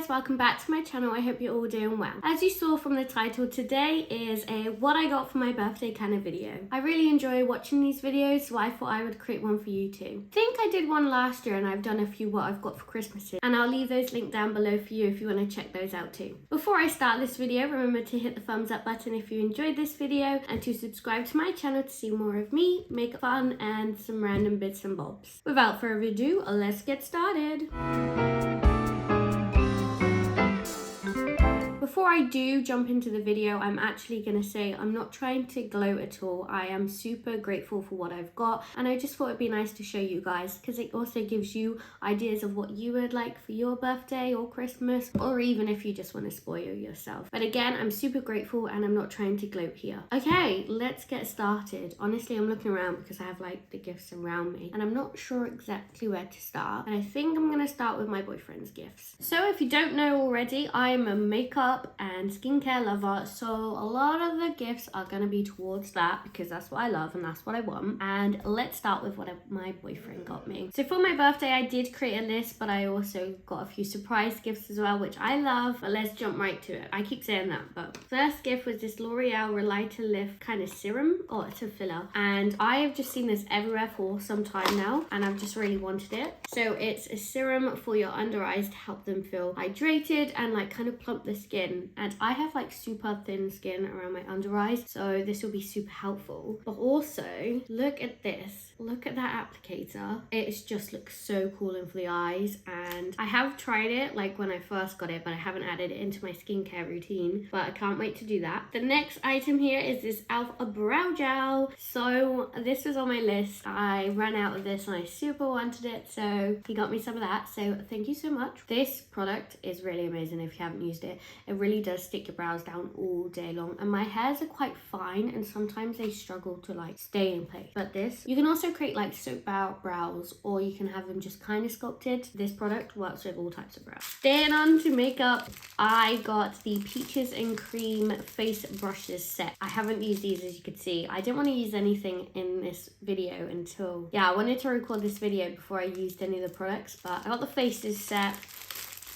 guys, welcome back to my channel. I hope you're all doing well. As you saw from the title, today is a what I got for my birthday kind of video. I really enjoy watching these videos, so I thought I would create one for you too. I think I did one last year and I've done a few what I've got for Christmases, and I'll leave those linked down below for you if you want to check those out too. Before I start this video, remember to hit the thumbs up button if you enjoyed this video and to subscribe to my channel to see more of me, makeup fun and some random bits and bobs. Without further ado, let's get started. Before I do jump into the video, I'm actually going to say I'm not trying to gloat at all. I am super grateful for what I've got, and I just thought it'd be nice to show you guys because it also gives you ideas of what you would like for your birthday or Christmas, or even if you just want to spoil yourself. But again, I'm super grateful and I'm not trying to gloat here. Okay, let's get started. Honestly, I'm looking around because I have like the gifts around me and I'm not sure exactly where to start. And I think I'm going to start with my boyfriend's gifts. So if you don't know already, I'm a makeup and skincare lover, so a lot of the gifts are going to be towards that because that's what I love and that's what I want. And let's start with what my boyfriend got me. So for my birthday I did create a list, but I also got a few surprise gifts as well, which I love. But let's jump right to it. I keep saying that, but first gift was this L'Oreal Relight to Lift kind of serum, or it's a filler, and I've just seen this everywhere for some time now and I've just really wanted it. So it's a serum for your under eyes to help them feel hydrated and like kind of plump the skin. And I have like super thin skin around my under eyes, so this will be super helpful. But also look at this, look at that applicator. It just looks so cool and for the eyes, and I have tried it like when I first got it, but I haven't added it into my skincare routine, but I can't wait to do that. The next item here is this e.l.f. brow gel. So this was on my list. I ran out of this and I super wanted it, so he got me some of that, so thank you so much. This product is really amazing if you haven't used it. It really does stick your brows down all day long, and my hairs are quite fine and sometimes they struggle to like stay in place. But this, you can also create like soap brows, or you can have them just kind of sculpted. This product works with all types of brows. Staying on to makeup, I got the Peaches and Cream face brushes set. I haven't used these, as you can see. I didn't want to use anything in this video until, I wanted to record this video before I used any of the products, but I got the faces set.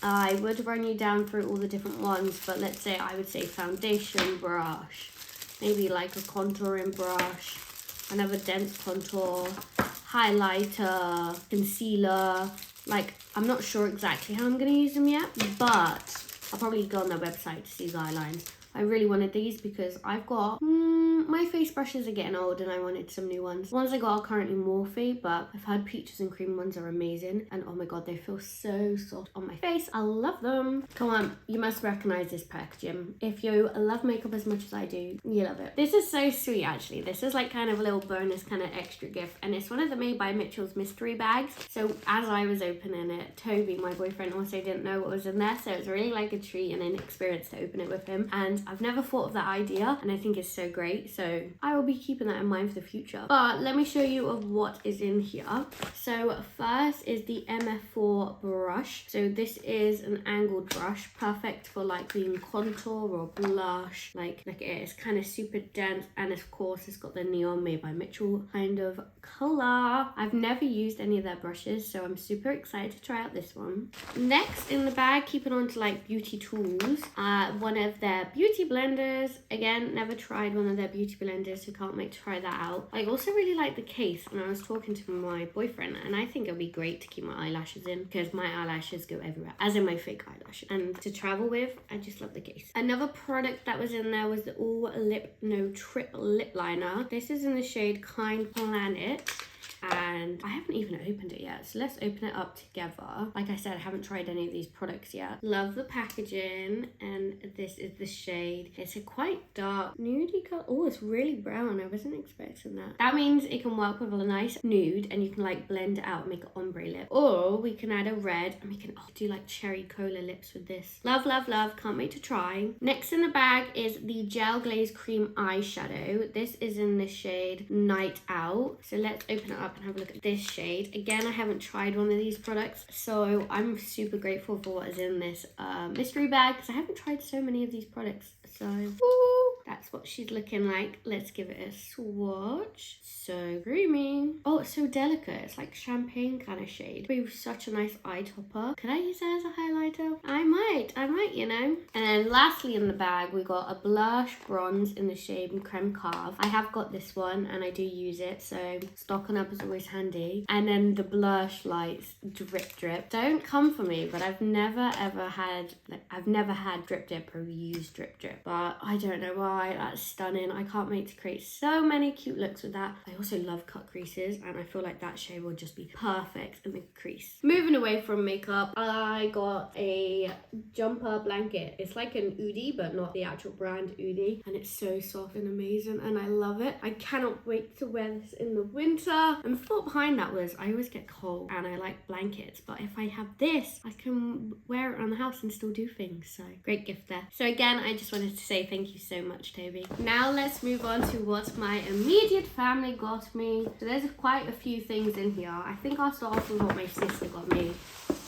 I would run you down through all the different ones, but let's say I would say foundation brush, maybe like a contouring brush, another dense contour, highlighter, concealer. Like, I'm not sure exactly how I'm going to use them yet, but I'll probably go on their website to see the eyelines. I really wanted these because I've got, my face brushes are getting old and I wanted some new ones. The ones I got are currently Morphe, but I've heard Peaches and Cream ones are amazing. And oh my god, they feel so soft on my face. I love them. Come on, you must recognize this packaging. If you love makeup as much as I do, you love it. This is so sweet actually. This is like kind of a little bonus kind of extra gift. And it's one of the Made by Mitchell's mystery bags. So as I was opening it, Toby, my boyfriend, also didn't know what was in there. So it was really like a treat and an experience to open it with him. And I've never thought of that idea and I think it's so great, so I will be keeping that in mind for the future. But let me show you of what is in here. So first is the MF4 brush. So this is an angled brush, perfect for like being contour or blush. Like look at it, it's kind of super dense, and of course it's got the neon Made by Mitchell kind of color. I've never used any of their brushes, so I'm super excited to try out this one. Next in the bag, keeping on to like beauty tools, one of their beauty blenders. Again, never tried one of their beauty blenders, so can't wait to try that out. I also really like the case, and I was talking to my boyfriend and I think it'd be great to keep my eyelashes in because my eyelashes go everywhere, as in my fake eyelashes, and to travel with. I just love the case. Another product that was in there was the All Lip No Trip lip liner. This is in the shade Kind Planet, and I haven't even opened it yet, so let's open it up together. Like I said, I haven't tried any of these products yet. Love the packaging, and this is the shade. It's a quite dark nudie color. Oh, it's really brown. I wasn't expecting that. That means it can work with a nice nude and you can like blend it out and make an ombre lip, or we can add a red and we can do like cherry cola lips with this. Love, love, love. Can't wait to try. Next in the bag is the Gel Glaze Cream Eyeshadow. This is in the shade Night Out, so let's open it up and have a look at this shade. Again, I haven't tried one of these products, so I'm super grateful for what is in this mystery bag because I haven't tried so many of these products. So that's what she's looking like. Let's give it a swatch. So creamy. Oh, it's so delicate. It's like champagne kind of shade. It'd be such a nice eye topper. Could I use it as a highlighter? I might. I might, you know. And then lastly in the bag, we got a blush bronze in the shade Creme Cave. I have got this one and I do use it, so stocking up is always handy. And then the blush lights drip drip. Don't come for me, but I've never ever had, like, I've never had drip dip or used drip drip, but I don't know why. That's stunning. I can't wait to create so many cute looks with that. I also love cut creases, and I feel like that shade will just be perfect in the crease. Moving away from makeup, I got a jumper blanket. It's like an Udi, but not the actual brand Udi, and it's so soft and amazing, and I love it. I cannot wait to wear this in the winter. And the thought behind that was I always get cold and I like blankets, but if I have this, I can wear it around the house and still do things. So great gift there. So again, I just wanted to say thank you so much, Toby. Now let's move on to what my immediate family got me. So there's quite a few things in here. I think I'll start off with what my sister got me,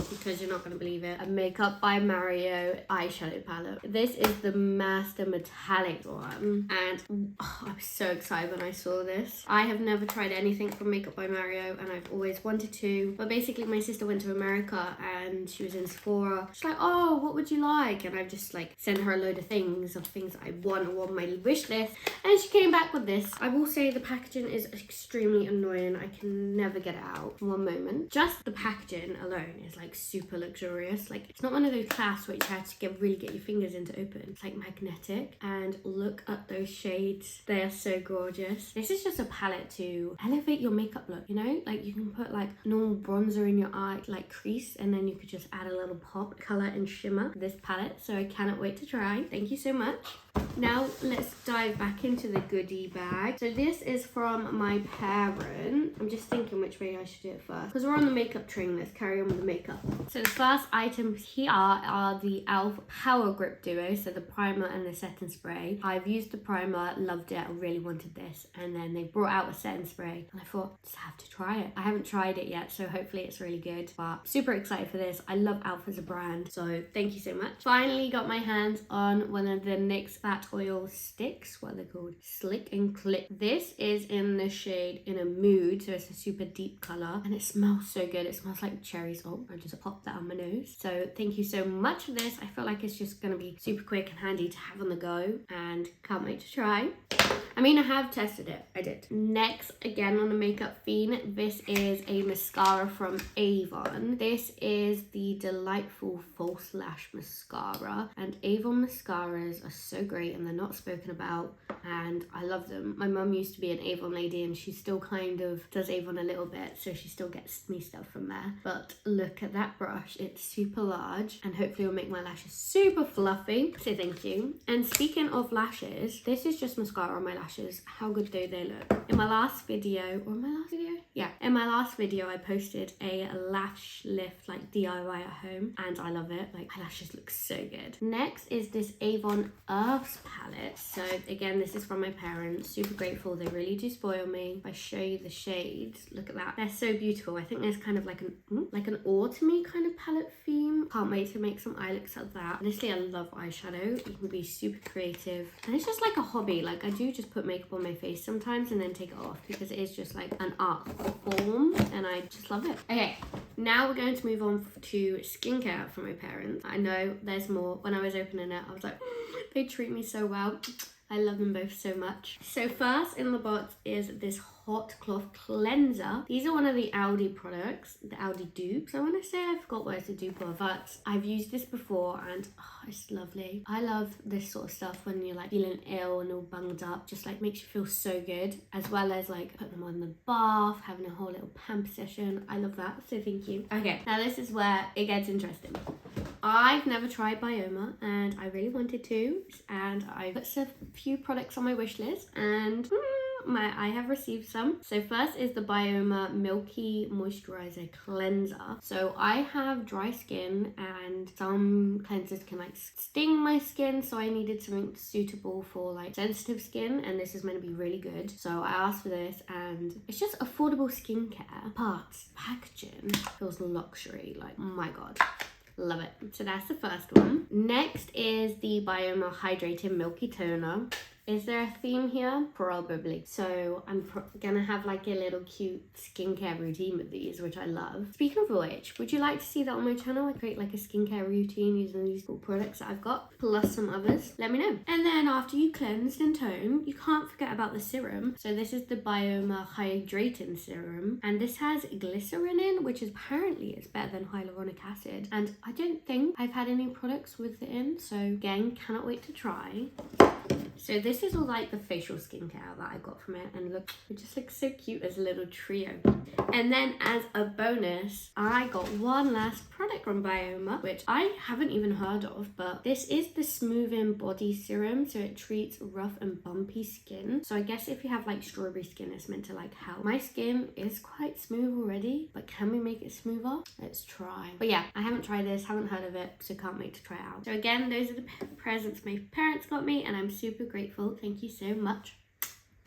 because you're not going to believe it. A Makeup by Mario eyeshadow palette. This is the Master Metallic one, and I was so excited when I saw this. I have never tried anything from Makeup by Mario, and I've always wanted to, but basically my sister went to America and she was in Sephora. She's like, oh, what would you like? And I've just like sent her a load of things I want or on my wish list, and she came back with this. I will say the packaging is extremely annoying. I can never get it out for one moment. Just the packaging alone is like super luxurious. Like, it's not one of those clasps where you have to really get your fingers in to open. It's like magnetic, and look at those shades. They are so gorgeous. This is just a palette to elevate your makeup look, you know? Like, you can put like normal bronzer in your eye, like crease, and then you could just add a little pop, color and shimmer this palette. So I cannot wait to try. Thank you so much. Now let's dive back into the goodie bag. So this is from my parent. I'm just thinking which way I should do it first, because we're on the makeup train. Let's carry on with the makeup. So the first items here are the e.l.f. Power Grip Duo, so the primer and the setting spray. I've used the primer, loved it, I really wanted this, and then they brought out a setting spray and I thought, just have to try it. I haven't tried it yet, so hopefully it's really good, but super excited for this. I love e.l.f. as a brand, so thank you so much. Finally got my hands on one of the NYX Fat Oil sticks. What are they called? Slick and Clip. This is in the shade In a Mood, so it's a super deep color, and it smells so good. It smells like cherries. Oh, I just popped that on my nose. So thank you so much for this. I feel like it's just gonna be super quick and handy to have on the go, and can't wait to try. I mean, I have tested it. I did. Next, again on the makeup theme, this is a mascara from Avon. This is the Delightful False Lash Mascara, and Avon mascaras are so great and they're not spoken about, and I love them. My mum used to be an Avon lady, and she still kind of does Avon a little bit, so she still gets me stuff from there. But look at that brush. It's super large, and hopefully will make my lashes super fluffy, so thank you. And speaking of lashes, this is just mascara on my lashes. How good do they look? In my last video, in my last video I posted a lash lift like DIY at home, and I love it. Like, my lashes look so good. Next is this Avon Earths palette. So again, this is from my parents. Super grateful. They really do spoil me. If I show you the shades, look at that. They're so beautiful. I think there's kind of like an autumny kind of palette theme. Can't wait to make some eye looks of that. Honestly, I love eyeshadow. You can be super creative, and it's just like a hobby. Like, I do just put makeup on my face sometimes and then take it off, because it is just like an art form, and I just love it. Okay, now we're going to move on to skincare from my parents. I know there's more. When I was opening it, I was like, they treat me so well. I love them both so much. So first in the box is this hot cloth cleanser. These are one of the Aldi products, the Aldi dupes. I want to say, I forgot what it's a dupe of, but I've used this before and it's lovely. I love this sort of stuff when you're like feeling ill and all bunged up. Just like makes you feel so good, as well as like putting them on the bath, having a whole little pamper session. I love that, so thank you. Okay, now this is where it gets interesting. I've never tried Bioma, and I really wanted to, and I put a few products on my wish list, and I have received some. So first is the Bioma Milky Moisturizer Cleanser. So I have dry skin, and some cleansers can like sting my skin, so I needed something suitable for like sensitive skin, and this is meant to be really good. So I asked for this, and it's just affordable skincare, but packaging feels luxury. Like, oh my god. Love it. So that's the first one. Next is the Bioma Hydrating Milky Toner. Is there a theme here? Probably. So I'm gonna have like a little cute skincare routine with these, which I love. Speaking of which, would you like to see that on my channel? I create like a skincare routine using these cool products that I've got, plus some others. Let me know. And then after you cleansed and toned, you can't forget about the serum. So this is the Bioma Hydrating Serum, and this has glycerin in, which is apparently it's better than hyaluronic acid. And I don't think I've had any products with it in, so again, cannot wait to try. So this is all like the facial skincare that I got from it, and look, it just looks so cute as a little trio. And then as a bonus, I got one last product from Bioma, which I haven't even heard of, but this is the Smoothing Body Serum. So it treats rough and bumpy skin. So I guess if you have like strawberry skin, it's meant to like help. My skin is quite smooth already, but can we make it smoother? Let's try. But yeah, I haven't tried this, haven't heard of it, so can't wait to try it out. So again, those are the presents my parents got me, and I'm super grateful. Thank you so much.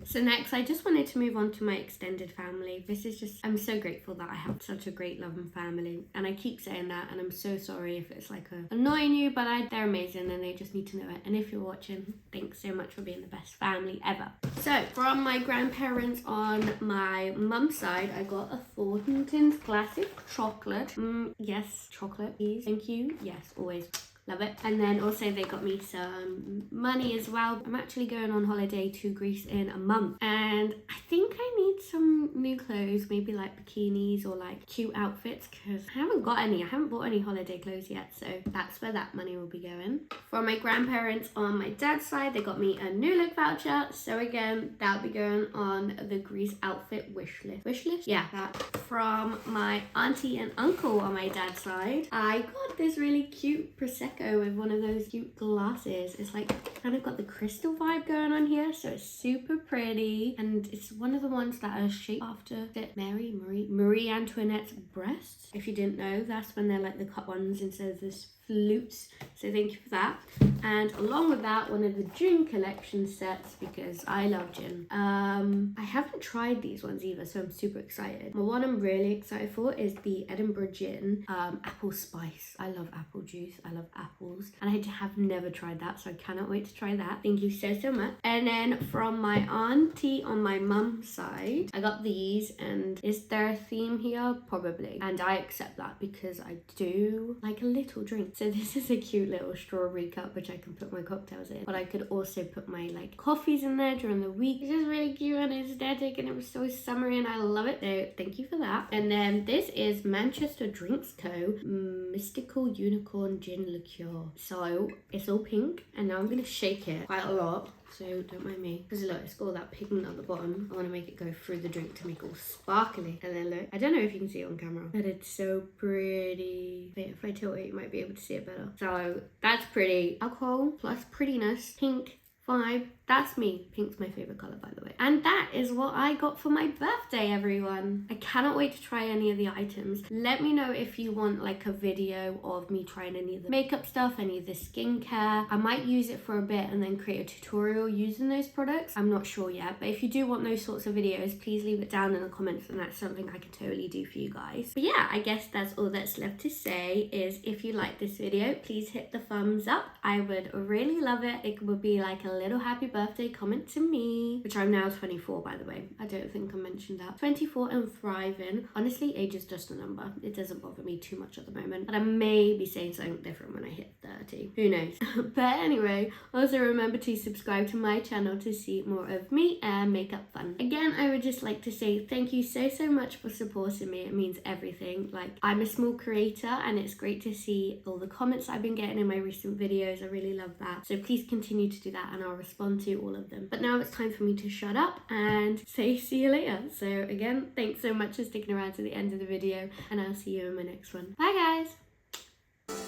So next, I just wanted to move on to my extended family. This is just, I'm so grateful that I have such a great loving family, and I keep saying that, and I'm so sorry if it's like annoying you, but they're amazing and they just need to know it. And if you're watching, thanks so much for being the best family ever. So from my grandparents on my mum's side, I got a Thornton's Classic Chocolate. Yes, chocolate, please. Thank you. Yes, always. Love it. And then also they got me some money as well. I'm actually going on holiday to Greece in a month, and I think I need some new clothes, maybe like bikinis or like cute outfits, because I haven't got any. I haven't bought any holiday clothes yet, so that's where that money will be going. From my grandparents on my dad's side, they got me a new look voucher, so again, that'll be going on the Greece outfit wish list. Wish list? Yeah, that. From my auntie and uncle on my dad's side, I got this really cute Prosecco with one of those cute glasses. It's like kind of got the crystal vibe going on here, so it's super pretty, and it's one of the ones that are shaped after Marie Antoinette's breasts. If you didn't know, that's when they're like the cut ones instead of this flutes, so thank you for that. And along with that, one of the gin collection sets, because I love gin. I haven't tried these ones either, so I'm super excited. But one I'm really excited for is the Edinburgh Gin apple spice. I love apple juice, I love apples, and I have never tried that, so I cannot wait to try that. Thank you so much. And then from my auntie on my mum's side, I got these, and is there a theme here? Probably, and I accept that because I do like a little drink. So this is a cute little strawberry cup which I can put my cocktails in, but I could also put my like coffees in there during the week. It's just really cute and aesthetic, and it was so summery, and I love it. So thank you for that. And then this is Manchester Drinks Co. Mystical Unicorn Gin Liqueur. So it's all pink, and now I'm gonna shake it quite a lot, so don't mind me, because look, it's got all that pigment at the bottom. I want to make it go through the drink to make it all sparkly. And then look, I don't know if you can see it on camera, but it's so pretty. Wait, if I tilt it, you might be able to see it better. So that's pretty. Alcohol plus prettiness, pink vibe. That's me. Pink's my favorite color, by the way. And that is what I got for my birthday, everyone. I cannot wait to try any of the items. Let me know if you want like a video of me trying any of the makeup stuff, any of the skincare. I might use it for a bit and then create a tutorial using those products. I'm not sure yet, but if you do want those sorts of videos, please leave it down in the comments, and that's something I can totally do for you guys. But yeah, I guess that's all that's left to say is if you like this video, please hit the thumbs up. I would really love it. It would be like a little happy birthday comment to me, which I'm now 24, by the way. I don't think I mentioned that. 24 and thriving. Honestly, age is just a number. It doesn't bother me too much at the moment, but I may be saying something different when I hit 30. Who knows? But anyway, also remember to subscribe to my channel to see more of me and makeup fun. Again, I would just like to say thank you so much for supporting me. It means everything. Like, I'm a small creator, and it's great to see all the comments I've been getting in my recent videos. I really love that. So please continue to do that, and I'll respond to all of them. But now it's time for me to shut up and say see you later. So again, thanks so much for sticking around to the end of the video, and I'll see you in my next one. Bye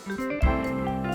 guys.